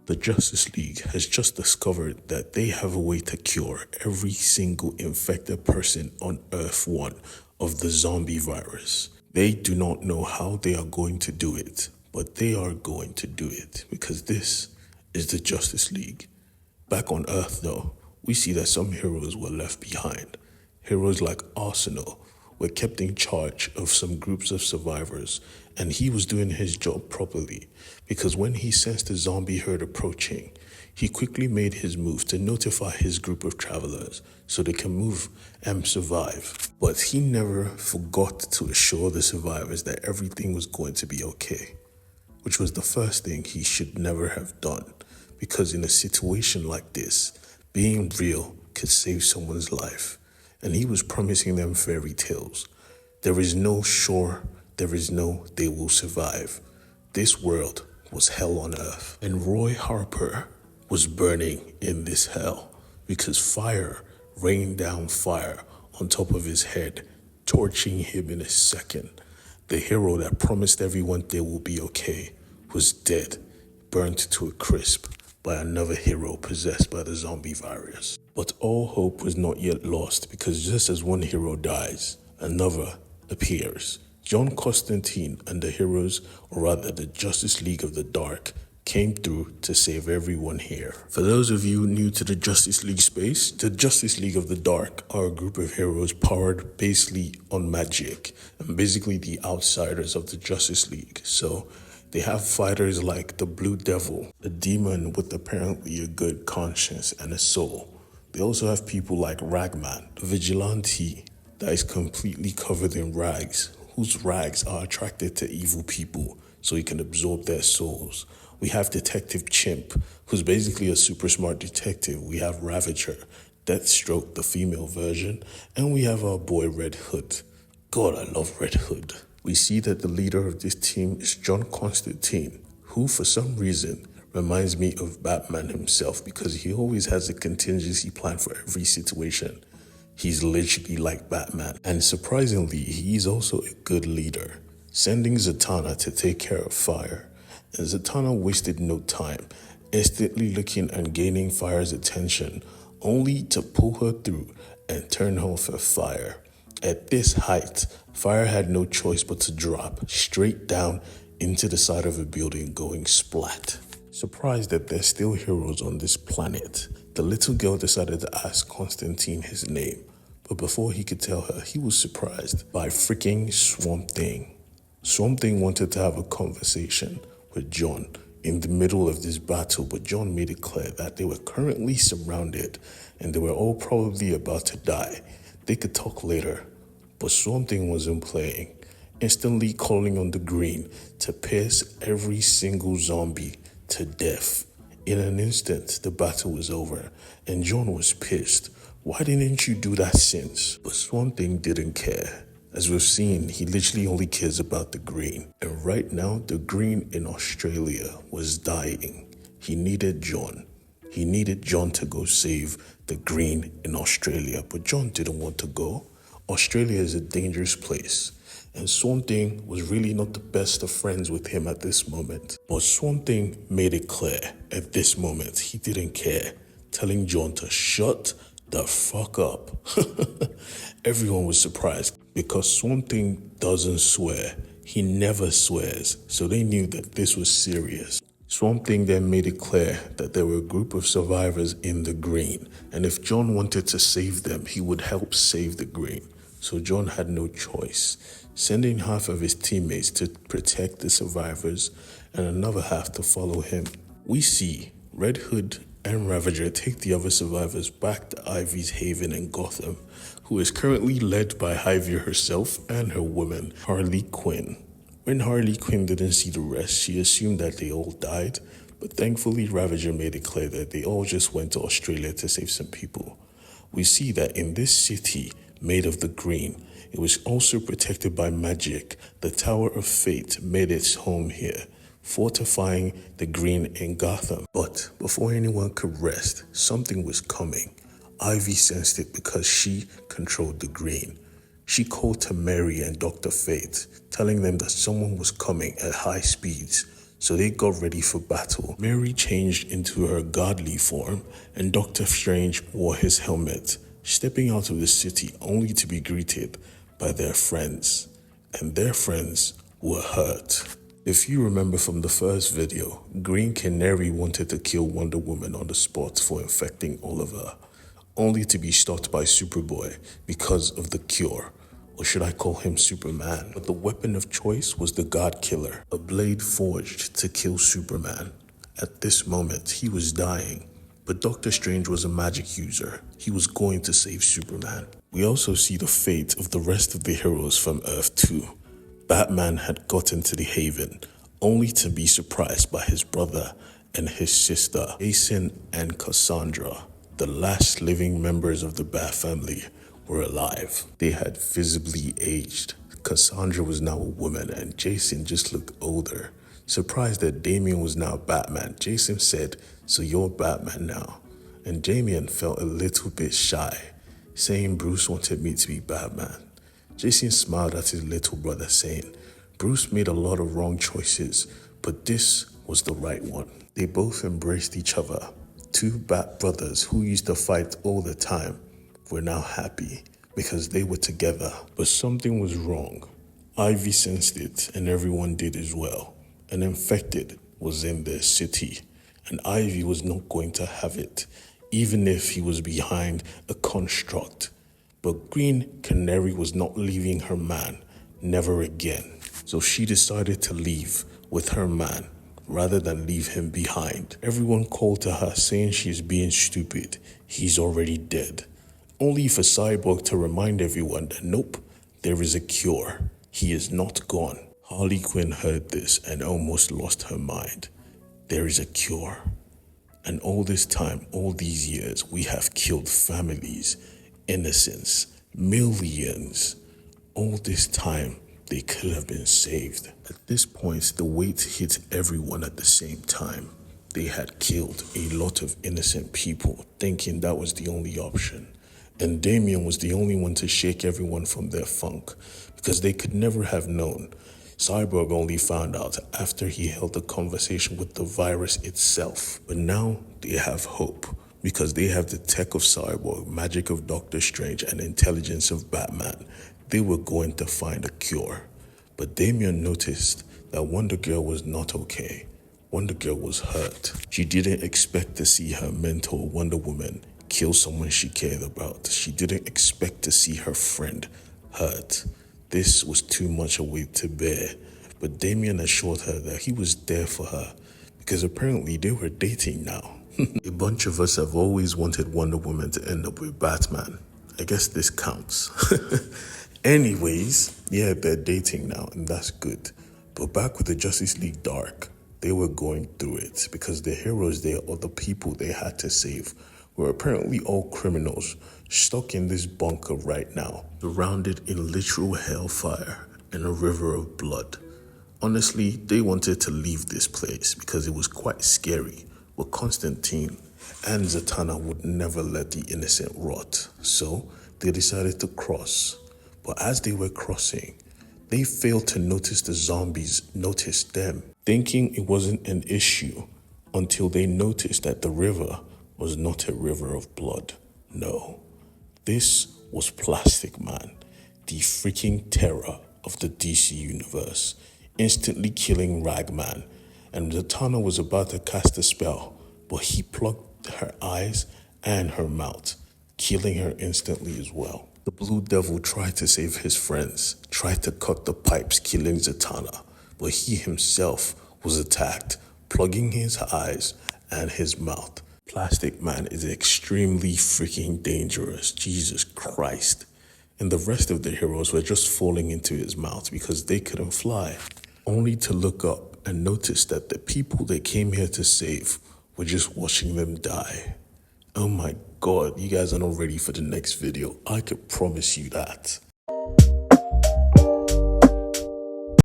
The Justice League has just discovered that they have a way to cure every single infected person on Earth 1 of the zombie virus. They do not know how they are going to do it, but they are going to do it because this is the Justice League. Back on Earth, though, we see that some heroes were left behind. Heroes like Arsenal were kept in charge of some groups of survivors, and he was doing his job properly because when he sensed the zombie herd approaching, he quickly made his move to notify his group of travelers so they can move and survive. But he never forgot to assure the survivors that everything was going to be okay, which was the first thing he should never have done, because in a situation like this, being real could save someone's life. And he was promising them fairy tales. There is no sure, there is no they will survive. This world was hell on earth. And Roy Harper was burning in this hell because fire rained down fire on top of his head, torching him in a second. The hero that promised everyone they will be okay was dead, burnt to a crisp by another hero possessed by the zombie virus. But all hope was not yet lost because just as one hero dies, another appears. John Constantine and the heroes, or rather the Justice League of the Dark, came through to save everyone here. For those of you new to the Justice League space, the Justice League of the Dark are a group of heroes powered basically on magic and basically the outsiders of the Justice League. So they have fighters like the Blue Devil, a demon with apparently a good conscience and a soul. They also have people like Ragman, the vigilante that is completely covered in rags, whose rags are attracted to evil people so he can absorb their souls. We have Detective Chimp, who's basically a super smart detective. We have Ravager, Deathstroke, the female version, and we have our boy Red Hood. God, I love Red Hood. We see that the leader of this team is John Constantine, who for some reason reminds me of Batman himself because he always has a contingency plan for every situation. He's literally like Batman. And surprisingly, he's also a good leader, sending Zatanna to take care of Fire. And Zatanna wasted no time, instantly looking and gaining Fire's attention, only to pull her through and turn off her Fire. At this height, Fire had no choice but to drop straight down into the side of a building, going splat. Surprised that there's still heroes on this planet, the little girl decided to ask Constantine his name. But before he could tell her, he was surprised by freaking Swamp Thing. Swamp Thing wanted to have a conversation with John in the middle of this battle, but John made it clear that they were currently surrounded and they were all probably about to die. They could talk later, but Swamp Thing wasn't playing, instantly calling on the green to pierce every single zombie to death. In an instant, the battle was over, and John was pissed. Why didn't you do that since? But Swamp Thing didn't care. As we've seen, he literally only cares about the green. And right now, the green in Australia was dying. He needed John. He needed John to go save the green in Australia, but John didn't want to go. Australia is a dangerous place, and Swamp Thing was really not the best of friends with him at this moment. But Swamp Thing made it clear at this moment he didn't care, telling John to shut the fuck up. Everyone was surprised because Swamp Thing doesn't swear. He never swears, so they knew that this was serious. Swamp Thing then made it clear that there were a group of survivors in the green, and if John wanted to save them, he would help save the green. So John had no choice, sending half of his teammates to protect the survivors and another half to follow him. We see Red Hood and Ravager take the other survivors back to Ivy's haven in Gotham, who is currently led by Ivy herself and her woman, Harley Quinn. When Harley Quinn didn't see the rest, she assumed that they all died, but thankfully Ravager made it clear that they all just went to Australia to save some people. We see that in this city made of the green, it was also protected by magic. The Tower of Fate made its home here, fortifying the green in Gotham. But before anyone could rest, something was coming. Ivy sensed it because she controlled the green. She called to Mary and Dr. Fate, telling them that someone was coming at high speeds. so they got ready for battle. Mary changed into her godly form, and Doctor Strange wore his helmet, stepping out of the city only to be greeted by their friends, and their friends were hurt. If you remember from the first video, Green Canary wanted to kill Wonder Woman on the spot for infecting Oliver, only to be stopped by Superboy because of the cure. Or should I call him Superman? But the weapon of choice was the Godkiller, a blade forged to kill Superman. At this moment, he was dying, but Doctor Strange was a magic user. He was going to save Superman. We also see the fate of the rest of the heroes from Earth 2. Batman had gotten to the Haven, only to be surprised by his brother and his sister, Jason and Cassandra. The last living members of the Bat family were alive. They had visibly aged. Cassandra was now a woman and Jason just looked older. Surprised that Damian was now Batman, Jason said, "So you're Batman now." And Damian felt a little bit shy, saying Bruce wanted me to be Batman. Jason smiled at his little brother, saying, "Bruce made a lot of wrong choices, but this was the right one." They both embraced each other. Two Bat brothers who used to fight all the time were now happy because they were together. But something was wrong. Ivy sensed it, and everyone did as well. An infected was in their city, and Ivy was not going to have it, even if he was behind a construct. But Green Canary was not leaving her man, never again. So she decided to leave with her man rather than leave him behind. Everyone called to her saying she's being stupid. He's already dead. Only for Cyborg to remind everyone that nope, there is a cure. He is not gone. Harley Quinn heard this and almost lost her mind. There is a cure. And all this time, all these years, we have killed families, innocents, millions. All this time, they could have been saved. At this point, the weight hit everyone at the same time. They had killed a lot of innocent people, thinking that was the only option. And Damian was the only one to shake everyone from their funk, because they could never have known. Cyborg only found out after he held a conversation with the virus itself. But now they have hope, because they have the tech of Cyborg, magic of Doctor Strange, and intelligence of Batman. They were going to find a cure. But Damian noticed that Wonder Girl was not okay. Wonder Girl was hurt. She didn't expect to see her mentor, Wonder Woman, kill someone she cared about. She didn't expect to see her friend hurt. This was too much a weight to bear. But Damian assured her that he was there for her, because apparently they were dating now. A bunch of us have always wanted Wonder Woman to end up with Batman. I guess this counts. Anyways, yeah, they're dating now, and that's good. But back with the Justice League Dark, they were going through it because the heroes there, or the people they had to save, were apparently all criminals stuck in this bunker right now, surrounded in literal hellfire and a river of blood. Honestly, they wanted to leave this place because it was quite scary, but Constantine and Zatanna would never let the innocent rot, so they decided to cross. But as they were crossing, they failed to notice the zombies noticed them, thinking it wasn't an issue until they noticed that the river was not a river of blood. No, this was Plastic Man, the freaking terror of the DC universe, instantly killing Ragman. And Zatanna was about to cast a spell, but he plugged her eyes and her mouth, killing her instantly as well. The Blue Devil tried to save his friends, tried to cut the pipes, killing Zatanna, but he himself was attacked, plugging his eyes and his mouth. Plastic Man is extremely freaking dangerous, Jesus Christ. And the rest of the heroes were just falling into his mouth because they couldn't fly, only to look up and notice that the people they came here to save were just watching them die. Oh my God, you guys are not ready for the next video. I could promise you that.